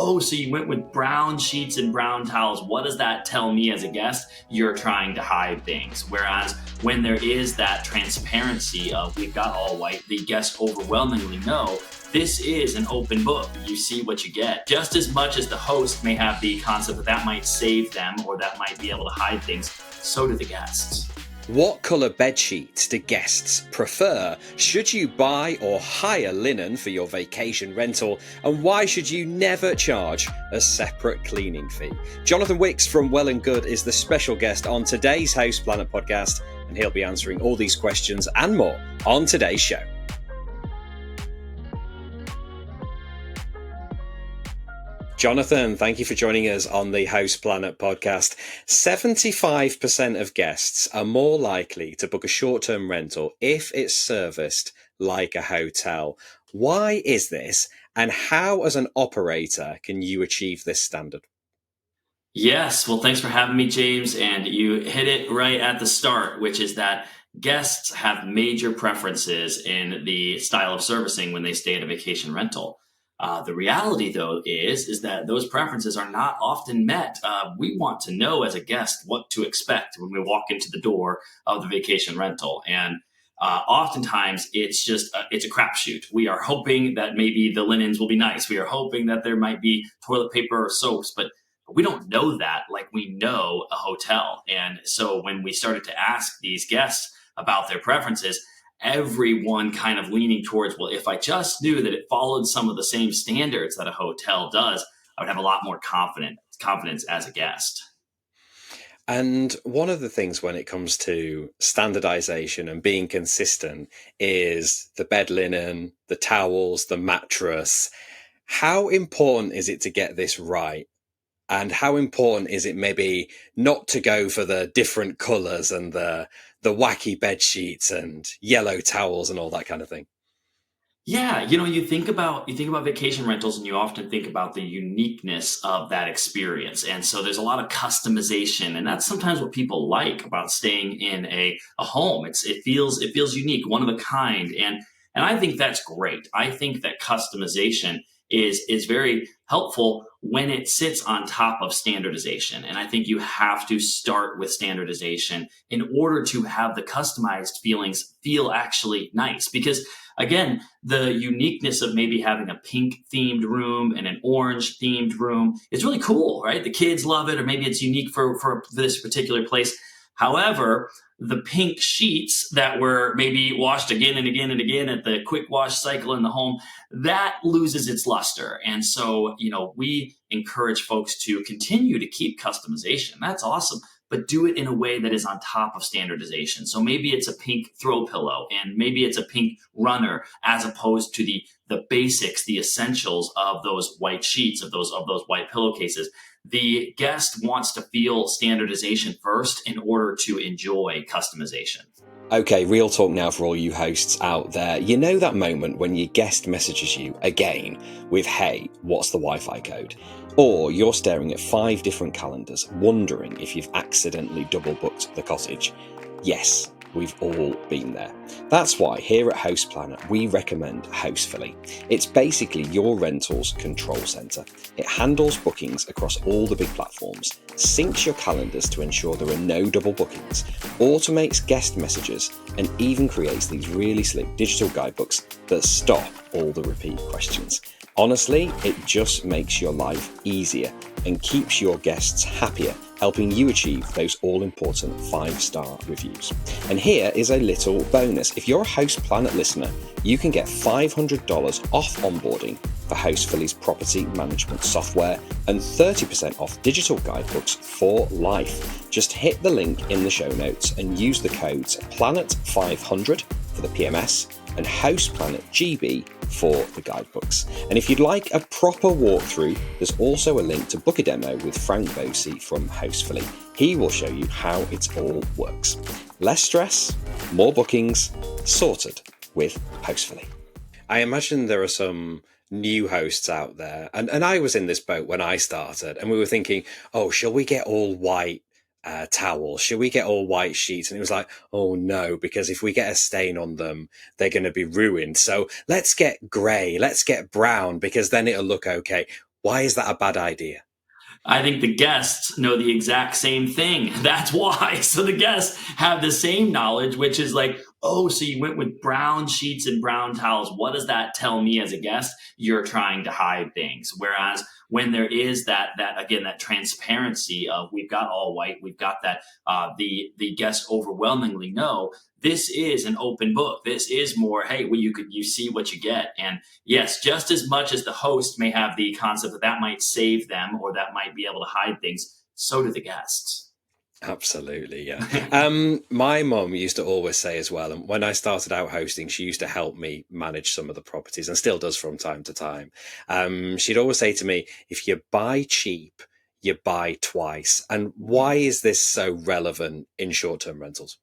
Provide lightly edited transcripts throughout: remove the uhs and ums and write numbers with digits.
oh, so you went with brown sheets and brown towels. What does that tell me as a guest? You're trying to hide things. Whereas when there is that transparency of we've got all white, the guests overwhelmingly know this is an open book. You see what you get. Just as much as the host may have the concept that might save them or that might be able to hide things, so do the guests. What colour bed sheets do guests prefer? Should you buy or hire linen for your vacation rental? And why should you never charge a separate cleaning fee? Jonathan Wicks from Well and Good is the special guest on today's House Planet podcast, and he'll be answering all these questions and more on today's show. Jonathan, thank you for joining us on the House Planet podcast. 75% of guests are more likely to book a short-term rental if it's serviced like a hotel. Why is this, and how, as an operator, can you achieve this standard? Yes, well, thanks for having me, James. And you hit it right at the start, which is that guests have major preferences in the style of servicing when they stay at a vacation rental. The reality, though, is that those preferences are not often met. We want to know as a guest what to expect when we walk into the door of the vacation rental. And oftentimes it's a crapshoot. We are hoping that maybe the linens will be nice. We are hoping that there might be toilet paper or soaps, but we don't know that like we know a hotel. And so when we started to ask these guests about their preferences, everyone kind of leaning towards, well, if I just knew that it followed some of the same standards that a hotel does, I would have a lot more confidence as a guest. And one of the things when it comes to standardization and being consistent is the bed linen, the towels, the mattress. How important is it to get this right? And how important is it maybe not to go for the different colors and the wacky bed sheets and yellow towels and all that kind of thing? Yeah, you think about vacation rentals and you often think about the uniqueness of that experience. And so there's a lot of customization, and that's sometimes what people like about staying in a home. It feels unique, one of a kind. And I think that's great. I think that customization is very helpful when it sits on top of standardization. And I think you have to start with standardization in order to have the customized feelings feel actually nice. Because again, the uniqueness of maybe having a pink themed room and an orange themed room is really cool, right? The kids love it, or maybe it's unique for this particular place. However, the pink sheets that were maybe washed again and again and again at the quick wash cycle in the home, that loses its luster. And so, we encourage folks to continue to keep customization. That's awesome, but do it in a way that is on top of standardization. So maybe it's a pink throw pillow, and maybe it's a pink runner, as opposed to the basics, the essentials of those white sheets, of those white pillowcases. The guest wants to feel standardization first in order to enjoy customization. Okay, real talk now for all you hosts out there. You know that moment when your guest messages you again with, hey, what's the Wi-Fi code? Or you're staring at 5 different calendars, wondering if you've accidentally double booked the cottage. Yes, we've all been there. That's why here at House Planet, we recommend Hostfully. It's basically your rentals control center. It handles bookings across all the big platforms, syncs your calendars to ensure there are no double bookings, automates guest messages, and even creates these really slick digital guidebooks that stop all the repeat questions. Honestly, it just makes your life easier and keeps your guests happier, helping you achieve those all-important 5-star reviews. And here is a little bonus. If you're a House Planet listener, you can get $500 off onboarding for Hostfully's property management software and 30% off digital guidebooks for life. Just hit the link in the show notes and use the codes PLANET500 for the PMS and HousePlanetGB for the guidebooks. And if you'd like a proper walkthrough, there's also a link to book a demo with Frank Bosey from Hostfully. He will show you how it all works. Less stress, more bookings, sorted with Hostfully. I imagine there are some new hosts out there, and I was in this boat when I started, and we were thinking, oh, shall we get all white towels? Should we get all white sheets? And it was like, oh no, because if we get a stain on them, they're going to be ruined. So let's get grey, let's get brown, because then it'll look okay. Why is that a bad idea? I think the guests know the exact same thing. That's why. So the guests have the same knowledge, which is like, oh, so you went with brown sheets and brown towels. What does that tell me as a guest? You're trying to hide things. Whereas when there is that again, that transparency of we've got all white, we've got that the guests overwhelmingly know this is an open book. This is more, hey, well, you see what you get. And yes, just as much as the host may have the concept that that might save them or that might be able to hide things, so do the guests. Absolutely, yeah. My mum used to always say as well, and when I started out hosting, she used to help me manage some of the properties and still does from time to time. She'd always say to me, if you buy cheap, you buy twice. And why is this so relevant in short-term rentals?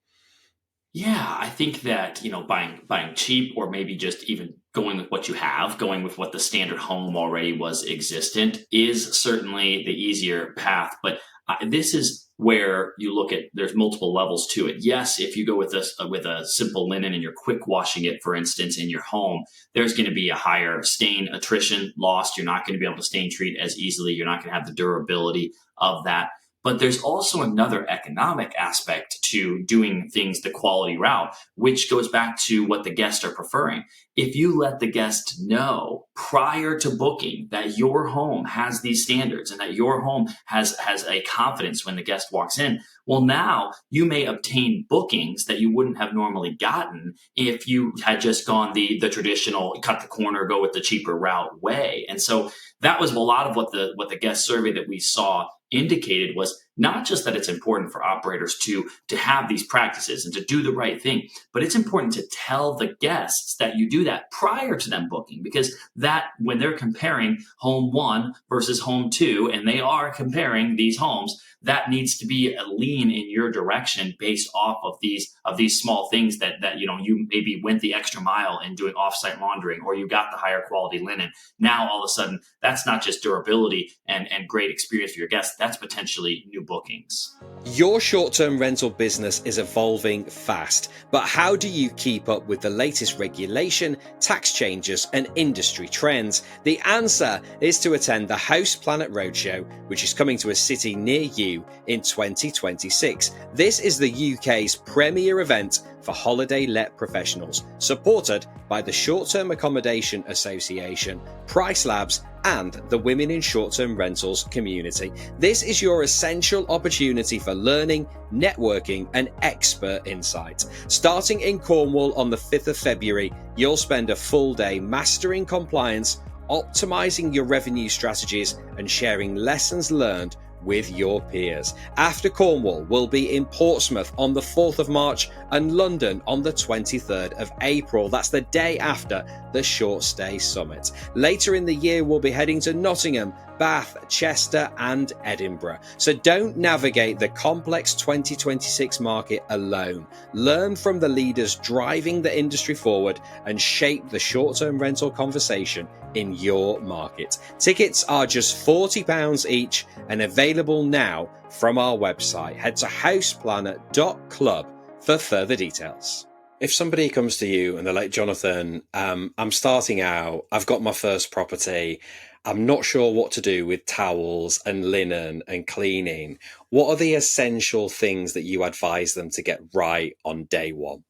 Yeah, I think that, buying cheap or maybe just even going with what you have, going with what the standard home already was existent is certainly the easier path. But this is where you look at there's multiple levels to it. Yes, if you go with a simple linen and you're quick washing it, for instance, in your home, there's going to be a higher stain attrition loss. You're not going to be able to stain treat as easily. You're not going to have the durability of that. But there's also another economic aspect to doing things the quality route, which goes back to what the guests are preferring. If you let the guest know prior to booking that your home has these standards and that your home has a confidence when the guest walks in, well, now you may obtain bookings that you wouldn't have normally gotten if you had just gone the traditional cut the corner, go with the cheaper route way. And so that was a lot of what the guest survey that we saw indicated was not just that it's important for operators to have these practices and to do the right thing, but it's important to tell the guests that you do that prior to them booking, because that when they're comparing home one versus home two, and they are comparing these homes, that needs to be a lean in your direction based off of these small things that you maybe went the extra mile in doing offsite laundering, or you got the higher quality linen. Now all of a sudden that's not just durability and great experience for your guests, that's potentially new bookings. Your short-term rental business is evolving fast, but how do you keep up with the latest regulation, tax changes, and industry trends? The answer is to attend the House Planet Roadshow, which is coming to a city near you in 2026. This is the UK's premier event for holiday let professionals, supported by the Short-Term Accommodation Association, Price Labs, and the Women in Short-Term Rentals community. This is your essential opportunity for learning, networking, and expert insight. Starting in Cornwall on the 5th of February, you'll spend a full day mastering compliance, optimizing your revenue strategies, and sharing lessons learned with your peers. After Cornwall, we'll be in Portsmouth on the 4th of March and London on the 23rd of April. That's the day after the Short Stay Summit. Later in the year, we'll be heading to Nottingham, Bath, Chester, and Edinburgh. So don't navigate the complex 2026 market alone. Learn from the leaders driving the industry forward and shape the short-term rental conversation in your market. Tickets are just £40 each and available now from our website. Head to houseplanet.club for further details. If somebody comes to you and they're like, Jonathan, I'm starting out, I've got my first property, I'm not sure what to do with towels and linen and cleaning, what are the essential things that you advise them to get right on day one?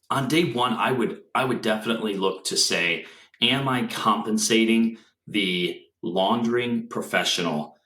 On day one, I would definitely look to say, am I compensating the laundering professional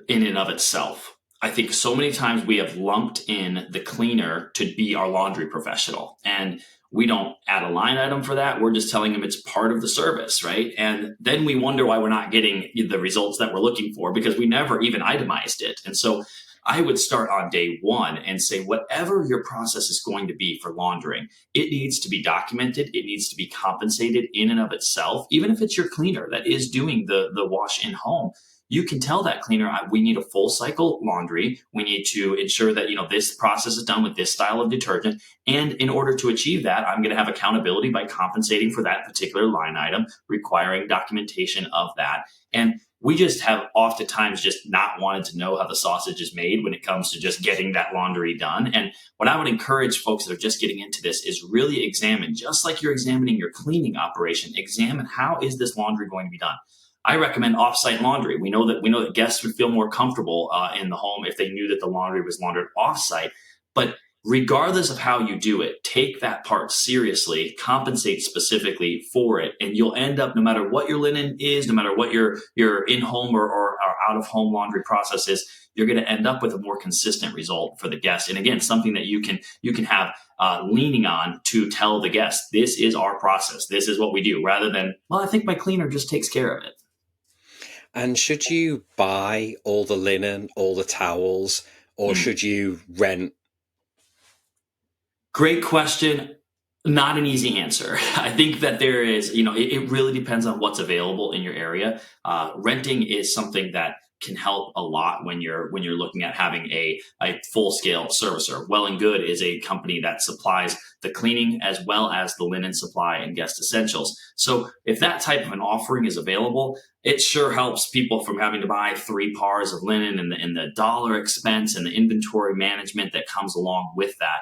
in and of itself? I think so many times we have lumped in the cleaner to be our laundry professional, and we don't add a line item for that. We're just telling them it's part of the service, right? And then we wonder why we're not getting the results that we're looking for because we never even itemized it. And so I would start on day one and say, whatever your process is going to be for laundering, it needs to be documented. It needs to be compensated in and of itself. Even if it's your cleaner that is doing the wash in home, you can tell that cleaner, we need a full cycle laundry. We need to ensure that, this process is done with this style of detergent. And in order to achieve that, I'm going to have accountability by compensating for that particular line item, requiring documentation of that. And we just have oftentimes just not wanted to know how the sausage is made when it comes to just getting that laundry done. And what I would encourage folks that are just getting into this is really examine, just like you're examining your cleaning operation, examine how is this laundry going to be done. I recommend offsite laundry. We know that guests would feel more comfortable in the home if they knew that the laundry was laundered offsite. But regardless of how you do it, take that part seriously, compensate specifically for it, and you'll end up, no matter what your linen is, no matter what your in-home or out-of-home laundry process is, you're going to end up with a more consistent result for the guest. And again, something that you can have leaning on to tell the guest, this is our process, this is what we do, rather than, well, I think my cleaner just takes care of it. And should you buy all the linen, all the towels, or Mm. should you rent? Great question. Not an easy answer. I think that there is, it really depends on what's available in your area. Renting is something that can help a lot when you're looking at having a full scale servicer. Well and Good is a company that supplies the cleaning as well as the linen supply and guest essentials. So if that type of an offering is available, it sure helps people from having to buy 3 pairs of linen and the dollar expense and the inventory management that comes along with that.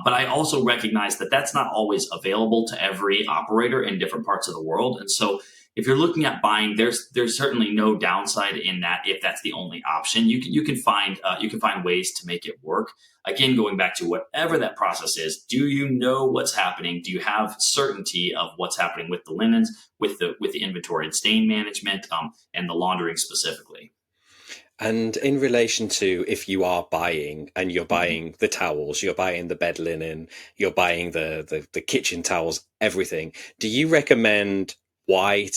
But I also recognize that that's not always available to every operator in different parts of the world. And so if you're looking at buying, there's certainly no downside in that if that's the only option. You can find ways to make it work. Again, going back to whatever that process is, do you know what's happening? Do you have certainty of what's happening with the linens, with the inventory and stain management, and the laundering specifically? And in relation to if you are buying and you're Mhm. buying the towels, you're buying the bed linen, you're buying the kitchen towels, everything, do you recommend white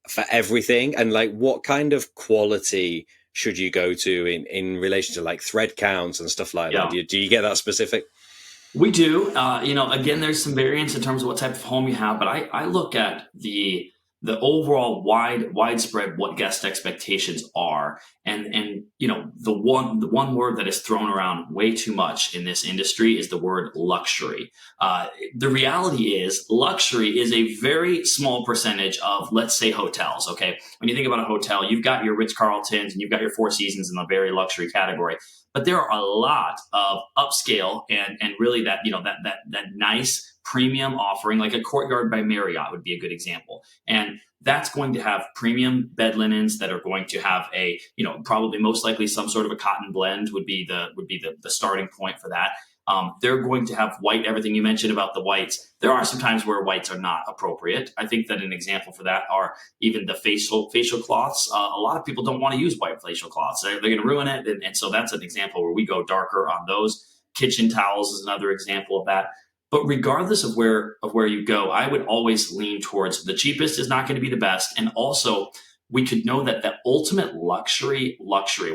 for everything? And like what kind of quality should you go to in relation to like thread counts and stuff like that? Yeah. Do you get that specific? We do. Again, there's some variance in terms of what type of home you have, but I look at the overall widespread what guest expectations are, and the one word that is thrown around way too much in this industry is the word luxury. The reality is luxury is a very small percentage of, let's say, hotels. Okay, when you think about a hotel, you've got your Ritz Carltons and you've got your Four Seasons in the very luxury category. But there are a lot of upscale and really that nice premium offering, like a Courtyard by Marriott would be a good example. And that's going to have premium bed linens that are going to have probably most likely some sort of a cotton blend would be the starting point for that. They're going to have white, everything you mentioned about the whites. There are some times where whites are not appropriate. I think that an example for that are even the facial cloths. A lot of people don't want to use white facial cloths. They're going to ruin it, and so that's an example where we go darker on those. Kitchen towels is another example of that. But regardless of where you go, I would always lean towards the cheapest is not going to be the best, and also we could know that the ultimate luxury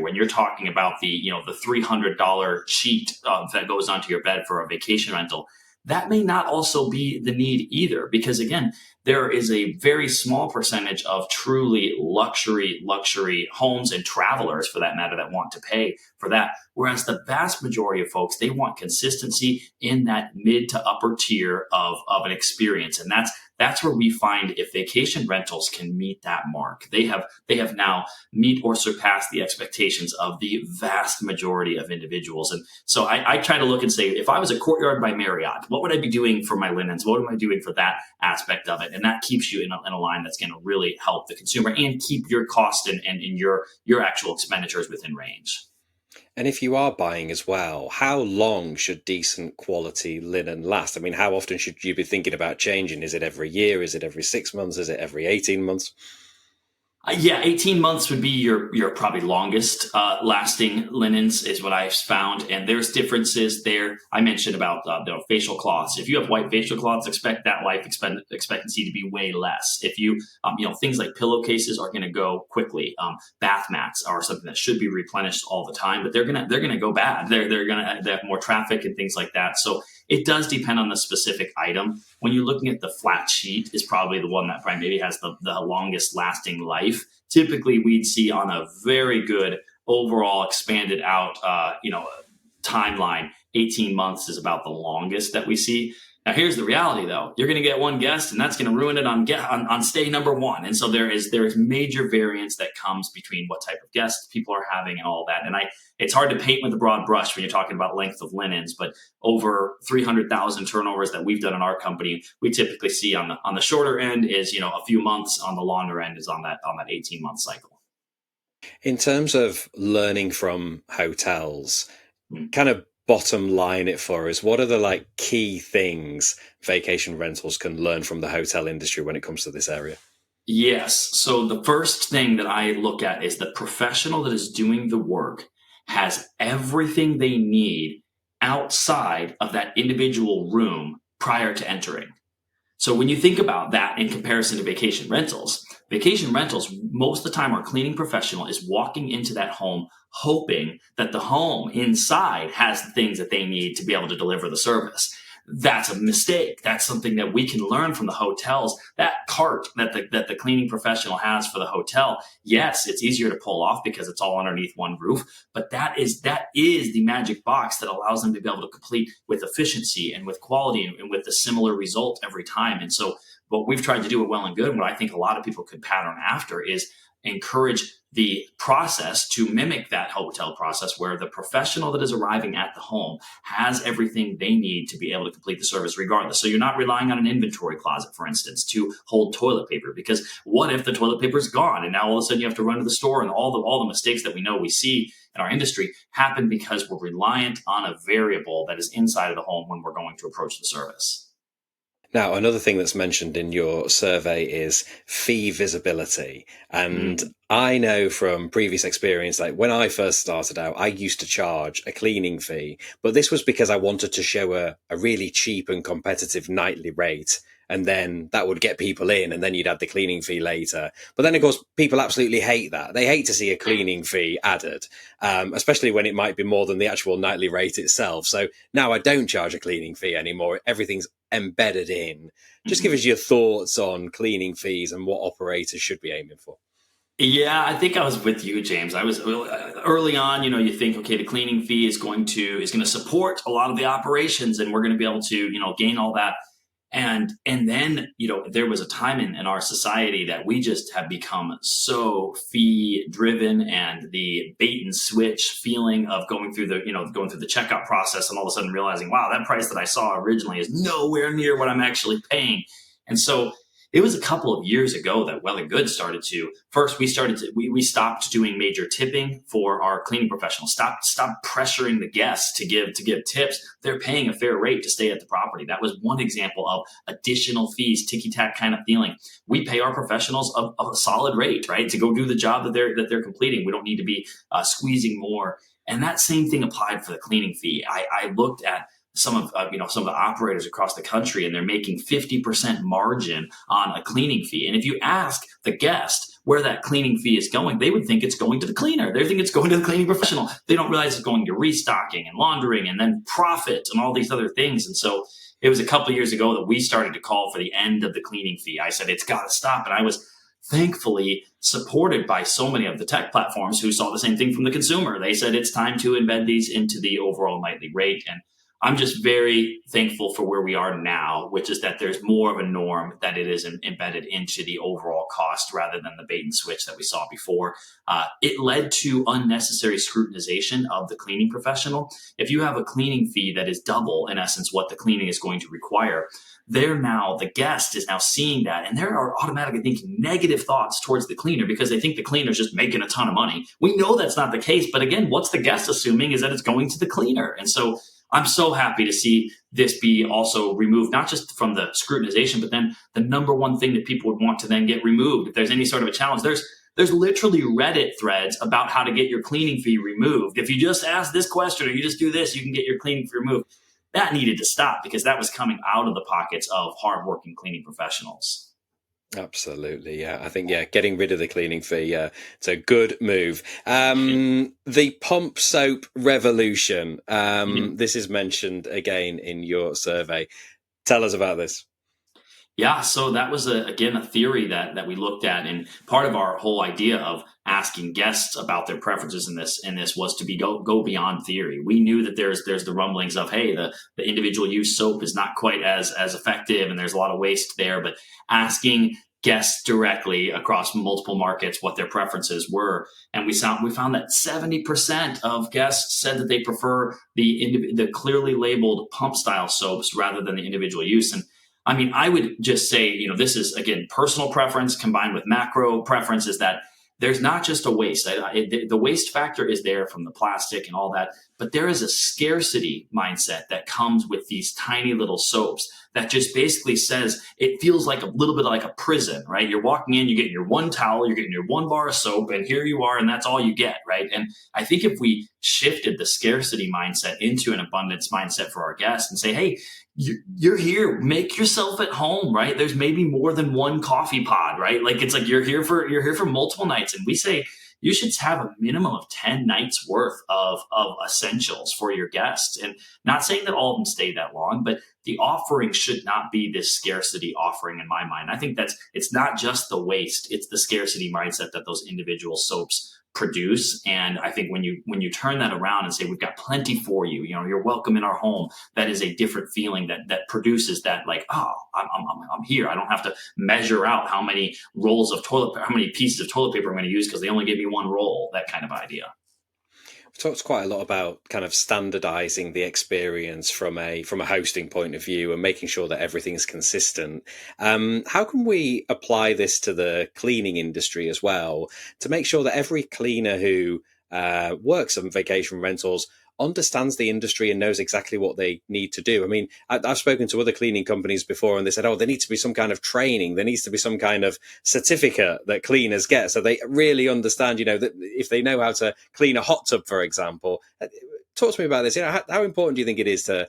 when you're talking about the $300 sheet that goes onto your bed for a vacation rental, that may not also be the need either, because again, there is a very small percentage of truly luxury homes and travelers for that matter that want to pay for that, whereas the vast majority of folks, they want consistency in that mid to upper tier of an experience. And that's where we find if vacation rentals can meet that mark, they have now meet or surpassed the expectations of the vast majority of individuals. And so I try to look and say, if I was a Courtyard by Marriott, what would I be doing for my linens? What am I doing for that aspect of it? And that keeps you in a line that's going to really help the consumer and keep your cost and your actual expenditures within range. And if you are buying as well, how long should decent quality linen last? I mean, how often should you be thinking about changing? Is it every year? Is it every 6 months? Is it every 18 months? Yeah, 18 months would be your probably longest lasting linens is what I've found. And there's differences there. I mentioned about facial cloths. If you have white facial cloths, expect that expectancy to be way less. If things like pillowcases are going to go quickly. Bath mats are something that should be replenished all the time, but they're gonna go bad. They have more traffic and things like that. So it does depend on the specific item. When you're looking at the flat sheet, is probably the one that probably maybe has the longest lasting life. Typically, we'd see on a very good overall expanded out, timeline. 18 months is about the longest that we see. Now, here's the reality, though. You're going to get one guest, and that's going to ruin it on stay number one. And so there is major variance that comes between what type of guests people are having and all that. And it's hard to paint with a broad brush when you're talking about length of linens, but over 300,000 turnovers that we've done in our company, we typically see on the shorter end is a few months. On the longer end is on that 18-month cycle. In terms of learning from hotels, Mm. kind of bottom line it for us, what are the key things vacation rentals can learn from the hotel industry when it comes to this area? Yes. So the first thing that I look at is the professional that is doing the work has everything they need outside of that individual room prior to entering. So when you think about that in comparison to vacation rentals, most of the time our cleaning professional is walking into that home hoping that the home inside has the things that they need to be able to deliver the service. That's a mistake. That's something that we can learn from the hotels. That cart that the cleaning professional has for the hotel, yes, it's easier to pull off because it's all underneath one roof, but that is the magic box that allows them to be able to complete with efficiency and with quality and with a similar result every time. And so what we've tried to do at Well and Good, and what I think a lot of people could pattern after, is encourage the process to mimic that hotel process where the professional that is arriving at the home has everything they need to be able to complete the service regardless. So you're not relying on an inventory closet, for instance, to hold toilet paper, because what if the toilet paper is gone and now all of a sudden you have to run to the store, and all the mistakes that we know we see in our industry happen because we're reliant on a variable that is inside of the home when we're going to approach the service. Now, another thing that's mentioned in your survey is fee visibility. And I know from previous experience, like when I first started out, I used to charge a cleaning fee, but this was because I wanted to show a really cheap and competitive nightly rate. And then that would get people in, and then you'd add the cleaning fee later. But then, of course, people absolutely hate that. They hate to see a cleaning fee added, especially when it might be more than the actual nightly rate itself. So now I don't charge a cleaning fee anymore. Everything's embedded in. Just give us your thoughts on cleaning fees and what operators should be aiming for. Yeah, I think I was with you, James. I was early on. You think, okay, the cleaning fee is going to support a lot of the operations, and we're going to be able to gain all that. And then, there was a time in our society that we just have become so fee driven, and the bait and switch feeling of going through the checkout process and all of a sudden realizing, wow, that price that I saw originally is nowhere near what I'm actually paying. And so it was a couple of years ago that Well and Good started to first. We stopped doing major tipping for our cleaning professionals. Stopped pressuring the guests to give tips. They're paying a fair rate to stay at the property. That was one example of additional fees, ticky tack kind of feeling. We pay our professionals a solid rate, right, to go do the job that they're completing. We don't need to be squeezing more. And that same thing applied for the cleaning fee. I looked at some of the operators across the country, and they're making 50% margin on a cleaning fee. And if you ask the guest where that cleaning fee is going, they would think it's going to the cleaner. They think it's going to the cleaning professional. They don't realize it's going to restocking and laundering and then profit and all these other things. And so it was a couple of years ago that we started to call for the end of the cleaning fee. I said, it's got to stop. And I was thankfully supported by so many of the tech platforms who saw the same thing from the consumer. They said it's time to embed these into the overall nightly rate. And I'm just very thankful for where we are now, which is that there's more of a norm that it is embedded into the overall cost rather than the bait and switch that we saw before. It led to unnecessary scrutinization of the cleaning professional. If you have a cleaning fee that is double, in essence, what the cleaning is going to require, the guest is now seeing that, and they are automatically thinking negative thoughts towards the cleaner because they think the cleaner is just making a ton of money. We know that's not the case, but again, what's the guest assuming is that it's going to the cleaner. And so I'm so happy to see this be also removed, not just from the scrutinization, but then the number one thing that people would want to then get removed if there's any sort of a challenge. There's literally Reddit threads about how to get your cleaning fee removed. If you just ask this question or you just do this, you can get your cleaning fee removed. That needed to stop because that was coming out of the pockets of hardworking cleaning professionals. Absolutely, yeah. I think, getting rid of the cleaning fee, it's a good move. The pump soap revolution. This is mentioned again in your survey. Tell us about this. Yeah, so that was again a theory that we looked at, and part of our whole idea of asking guests about their preferences in this was to be go beyond theory. We knew that there's the rumblings of, hey, the individual use soap is not quite as effective, and there's a lot of waste there. But asking guests directly across multiple markets what their preferences were, and we found that 70% of guests said that they prefer the clearly labeled pump style soaps rather than the individual use. And I mean, I would just say, this is again personal preference combined with macro preference, is that there's not just a waste. The waste factor is there from the plastic and all that, but there is a scarcity mindset that comes with these tiny little soaps that just basically says it feels like a little bit like a prison, right? You're walking in, you're getting your one towel, you're getting your one bar of soap, and here you are, and that's all you get, right? And I think if we shifted the scarcity mindset into an abundance mindset for our guests and say, hey, you're here, make yourself at home, right? There's maybe more than one coffee pod, right? Like it's like you're here for multiple nights, and we say you should have a minimum of 10 nights worth of essentials for your guests. And not saying that all of them stay that long, but the offering should not be this scarcity offering in my mind. I think it's not just the waste, it's the scarcity mindset that those individual soaps produce. And I think when you turn that around and say we've got plenty for you, you're welcome in our home, that is a different feeling that produces that, like, oh, I'm here. I don't have to measure out how many how many pieces of toilet paper I'm going to use because they only gave me one roll, that kind of idea. We've talked quite a lot about kind of standardizing the experience from a hosting point of view and making sure that everything is consistent. How can we apply this to the cleaning industry as well to make sure that every cleaner who works on vacation rentals understands the industry and knows exactly what they need to do? I mean, I've spoken to other cleaning companies before, and they said, oh, there needs to be some kind of training. There needs to be some kind of certificate that cleaners get so they really understand, that if they know how to clean a hot tub, for example. Talk to me about this. How important do you think it is to,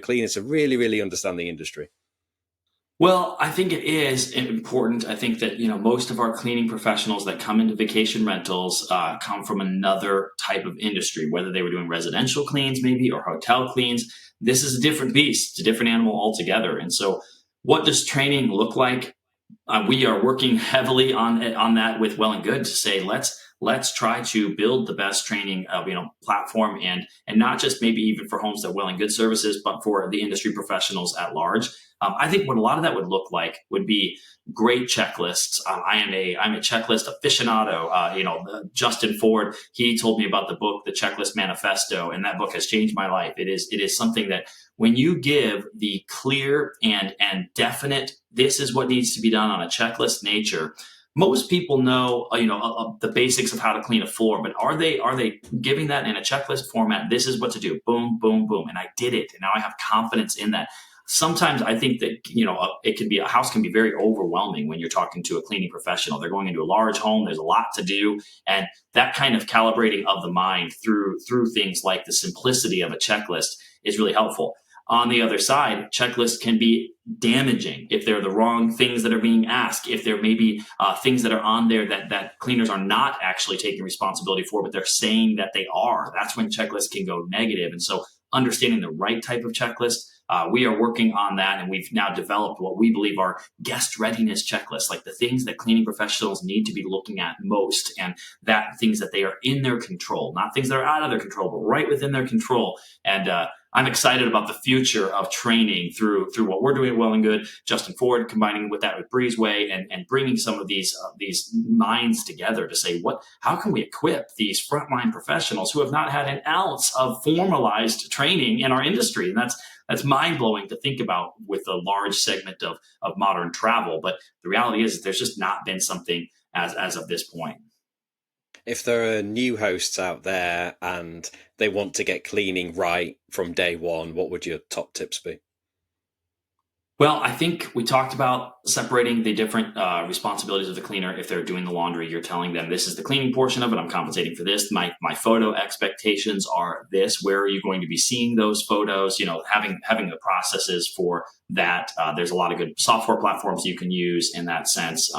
cleaners to really, really understand the industry? Well, I think it is important. I think that, most of our cleaning professionals that come into vacation rentals come from another type of industry, whether they were doing residential cleans maybe or hotel cleans. This is a different beast. It's a different animal altogether. And so what does training look like? We are working heavily on that with Well and Good to say, let's try to build the best training platform, and not just maybe even for homes that Well and Good services, but for the industry professionals at large. I think what a lot of that would look like would be great checklists. I'm a checklist aficionado. Justin Ford, he told me about the book, The Checklist Manifesto, and that book has changed my life. It is something that when you give the clear and definite, this is what needs to be done on a checklist nature. Most people know, the basics of how to clean a floor, but are they giving that in a checklist format? This is what to do. Boom, boom, boom, and I did it, and now I have confidence in that. Sometimes I think that a house can be very overwhelming when you're talking to a cleaning professional. They're going into a large home. There's a lot to do, and that kind of calibrating of the mind through things like the simplicity of a checklist is really helpful. On the other side, checklists can be damaging if they're the wrong things that are being asked, if there may be things that are on there that cleaners are not actually taking responsibility for, but they're saying that they are. That's when checklists can go negative. And so understanding the right type of checklist, we are working on that, and we've now developed what we believe are guest readiness checklists, like the things that cleaning professionals need to be looking at most, and that things that they are in their control, not things that are out of their control, but right within their control. And I'm excited about the future of training through what we're doing at Well and Good, Justin Ford combining with that with Breezeway, and bringing some of these minds together to say, how can we equip these frontline professionals who have not had an ounce of formalized training in our industry? And that's mind blowing to think about with a large segment of modern travel. But the reality is there's just not been something as of this point. If there are new hosts out there and they want to get cleaning right from day one, what would your top tips be? Well, I think we talked about separating the different responsibilities of the cleaner. If they're doing the laundry, you're telling them this is the cleaning portion of it. I'm compensating for this. My photo expectations are this. Where are you going to be seeing those photos? Having the processes for that. There's a lot of good software platforms you can use in that sense.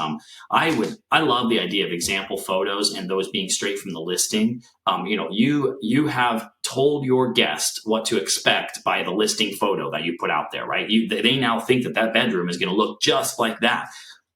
I love the idea of example photos and those being straight from the listing. You have told your guest what to expect by the listing photo that you put out there, right? They now think that that bedroom is going to look just like that.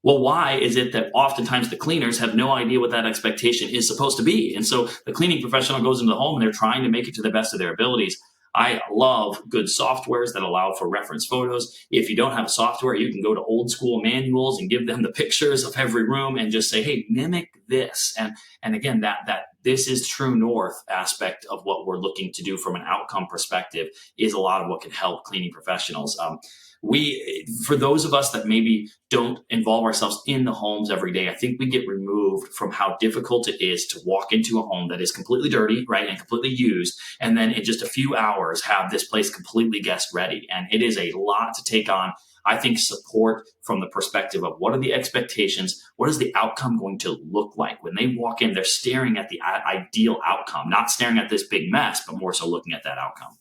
Well, why is it that oftentimes the cleaners have no idea what that expectation is supposed to be? And so the cleaning professional goes into the home and they're trying to make it to the best of their abilities. I love good softwares that allow for reference photos. If you don't have software, you can go to old school manuals and give them the pictures of every room and just say, hey, mimic this. And again, that this is true north aspect of what we're looking to do from an outcome perspective is a lot of what can help cleaning professionals. For those of us that maybe don't involve ourselves in the homes every day, I think we get removed from how difficult it is to walk into a home that is completely dirty, right, and completely used, and then in just a few hours have this place completely guest ready. And it is a lot to take on. I think support from the perspective of what are the expectations, what is the outcome going to look like when they walk in? They're staring at the ideal outcome, not staring at this big mess, but more so looking at that outcome.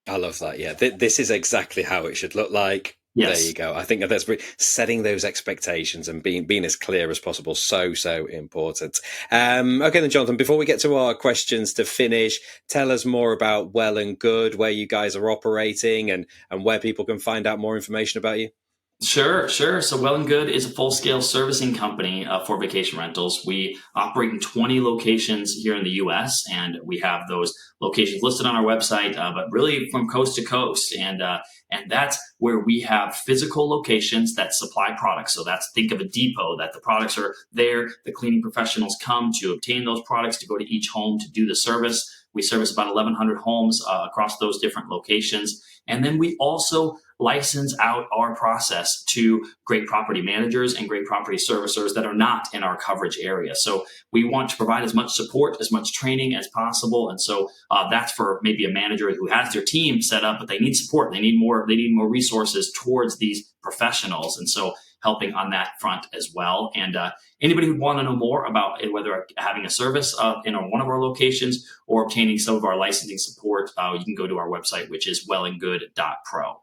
I love that. Yeah, this is exactly how it should look like. Yes. There you go. I think that's setting those expectations and being as clear as possible. So important. Okay, then, Jonathan, before we get to our questions to finish, tell us more about Well and Good, where you guys are operating and where people can find out more information about you. Sure. So Well and Good is a full-scale servicing company for vacation rentals. We operate in 20 locations here in the U.S., and we have those locations listed on our website, but really from coast to coast. And that's where we have physical locations that supply products. So think of a depot that the products are there. The cleaning professionals come to obtain those products, to go to each home to do the service. We service about 1,100 homes across those different locations. And then we also license out our process to great property managers and great property servicers that are not in our coverage area. So we want to provide as much support, as much training as possible. And so that's for maybe a manager who has their team set up, but they need support. They need more resources towards these professionals. And so helping on that front as well. And anybody who want to know more about it, whether having a service in one of our locations or obtaining some of our licensing support, you can go to our website, which is wellandgood.pro.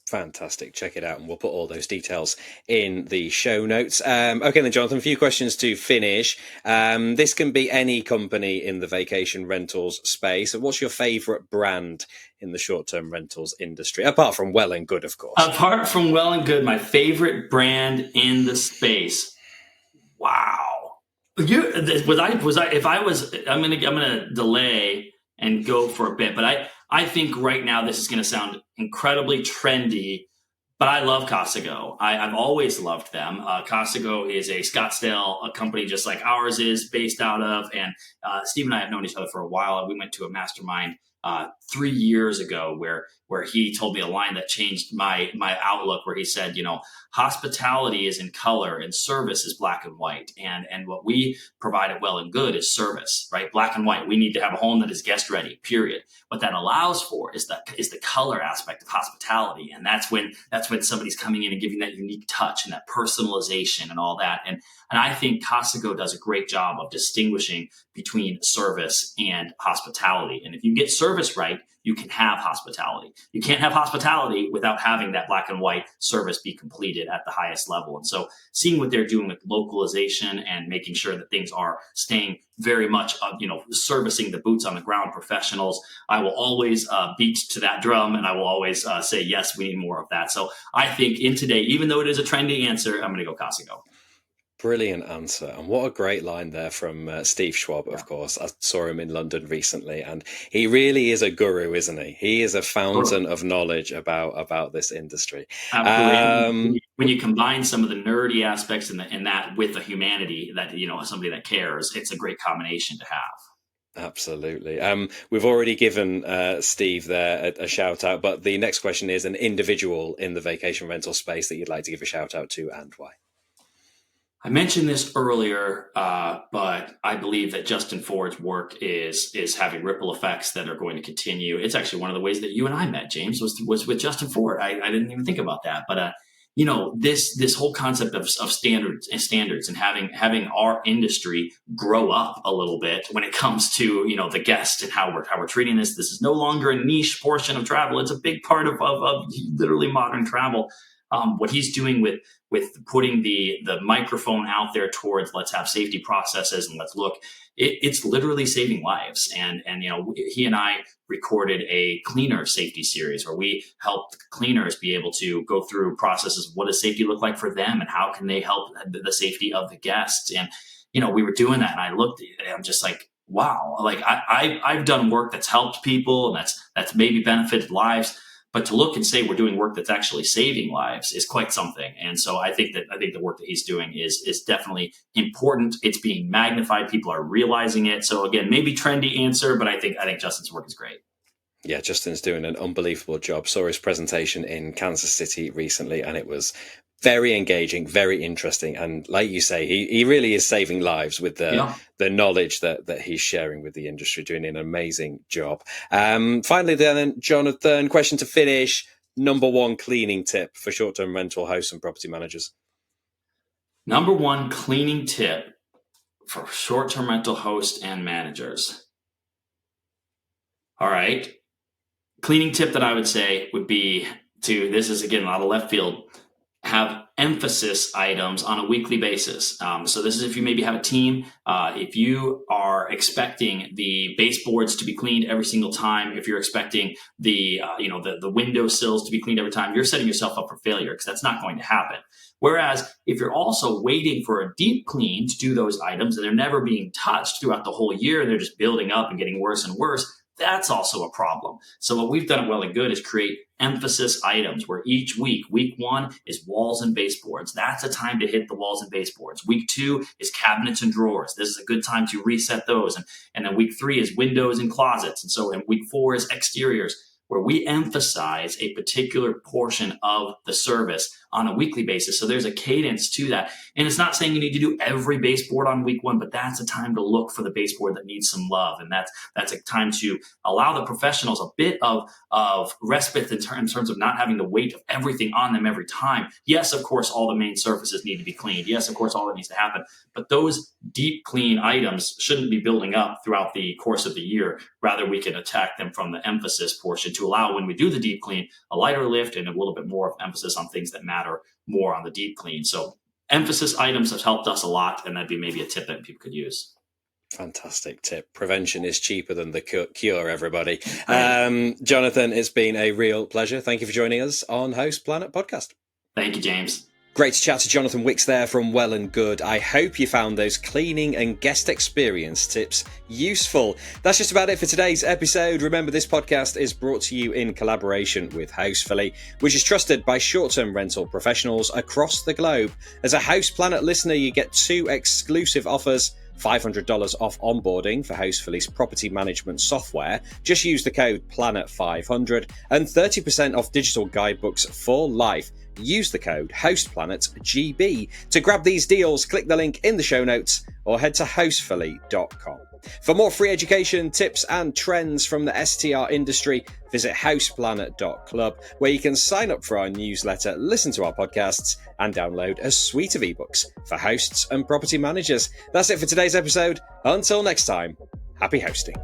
Fantastic. Check it out, and we'll put all those details in the show notes. Okay, then, Jonathan, a few questions to finish. This can be any company in the vacation rentals space. What's your favourite brand in the short-term rentals industry, apart from Well and Good, of course? Apart from Well and Good, my favourite brand in the space. Wow. I'm gonna delay and go for a bit, but I think right now this is going to sound incredibly trendy, but I love Casago. I've always loved them. Casago is a Scottsdale company just like ours is based out of, and Steve and I have known each other for a while. We went to a mastermind 3 years ago where he told me a line that changed my outlook, where he said, hospitality is in color and service is black and white. And what we provide at Well and Good is service, right? Black and white. We need to have a home that is guest ready, period. What that allows for is the color aspect of hospitality. And that's when somebody's coming in and giving that unique touch and that personalization and all that. And I think Casago does a great job of distinguishing between service and hospitality. And if you get service right, you can have hospitality. You can't have hospitality without having that black and white service be completed at the highest level. And so seeing what they're doing with localization and making sure that things are staying very much, servicing the boots on the ground professionals, I will always beat to that drum, and I will always say, yes, we need more of that. So I think in today, even though it is a trendy answer, I'm going to go Casago. Brilliant answer. And what a great line there from Steve Schwab, of course. I saw him in London recently, and he really is a guru, isn't he? He is a fountain of knowledge about this industry. Absolutely. When you combine some of the nerdy aspects in that with the humanity that, somebody that cares, it's a great combination to have. Absolutely. We've already given Steve there a shout out, but the next question is an individual in the vacation rental space that you'd like to give a shout out to, and why? I mentioned this earlier, but I believe that Justin Ford's work is having ripple effects that are going to continue. It's actually one of the ways that you and I met, James, was with Justin Ford. I didn't even think about that, but this whole concept of standards and having our industry grow up a little bit when it comes to the guest and how we're treating this. This is no longer a niche portion of travel. It's a big part of literally modern travel. what he's doing with putting the microphone out there towards let's have safety processes and let's look, it's literally saving lives. And he and I recorded a cleaner safety series where we helped cleaners be able to go through processes. What does safety look like for them, and how can they help the safety of the guests? And we were doing that, and I looked at it, and I'm just like, wow, like I've done work that's helped people and that's maybe benefited lives, but to look and say we're doing work that's actually saving lives is quite something. And so I think the work that he's doing is definitely important. It's being magnified. People are realizing it. So again, maybe trendy answer, but I think Justin's work is great. Yeah, Justin's doing an unbelievable job. Saw his presentation in Kansas City recently, and it was very engaging, very interesting. And like you say, he really is saving lives with the knowledge that he's sharing with the industry, doing an amazing job. Finally, then, Jonathan, question to finish. Number one cleaning tip for short-term rental hosts and property managers? Number one cleaning tip for short-term rental hosts and managers. All right. Cleaning tip that I would say would be this is again a lot of left field, have emphasis items on a weekly basis. So this is if you maybe have a team, if you are expecting the baseboards to be cleaned every single time, if you're expecting the window sills to be cleaned every time, you're setting yourself up for failure because that's not going to happen. Whereas if you're also waiting for a deep clean to do those items and they're never being touched throughout the whole year and they're just building up and getting worse and worse, that's also a problem. So what we've done at Well and Good is create emphasis items where each week 1 is walls and baseboards. That's a time to hit the walls and baseboards. Week 2 is cabinets and drawers. This is a good time to reset those. And then week 3 is windows and closets. And so in week 4 is exteriors, where we emphasize a particular portion of the service on a weekly basis. So there's a cadence to that. And it's not saying you need to do every baseboard on week 1, but that's a time to look for the baseboard that needs some love. And that's a time to allow the professionals a bit of respite in terms of not having the weight of everything on them every time. Yes, of course, all the main surfaces need to be cleaned. Yes, of course, all that needs to happen. But those deep clean items shouldn't be building up throughout the course of the year. Rather, we can attack them from the emphasis portion to allow, when we do the deep clean, a lighter lift and a little bit more of emphasis on things that matter more on the deep clean. So emphasis items have helped us a lot, and that'd be maybe a tip that people could use. Fantastic tip. Prevention is cheaper than the cure, everybody. Jonathan, it's been a real pleasure. Thank you for joining us on Host Planet Podcast. Thank you, James. Great to chat to Jonathan Wicks there from Well and Good. I hope you found those cleaning and guest experience tips useful. That's just about it for today's episode. Remember, this podcast is brought to you in collaboration with Hostfully, which is trusted by short-term rental professionals across the globe. As a Host Planet listener, you get 2 exclusive offers: $500 off onboarding for Hostfully's property management software. Just use the code PLANET500, and 30% off digital guidebooks for life. Use the code HostPlanetGB. To grab these deals, click the link in the show notes or head to hostfully.com. For more free education, tips and trends from the STR industry, visit houseplanet.club, where you can sign up for our newsletter, listen to our podcasts, and download a suite of ebooks for hosts and property managers. That's it for today's episode. Until next time, happy hosting.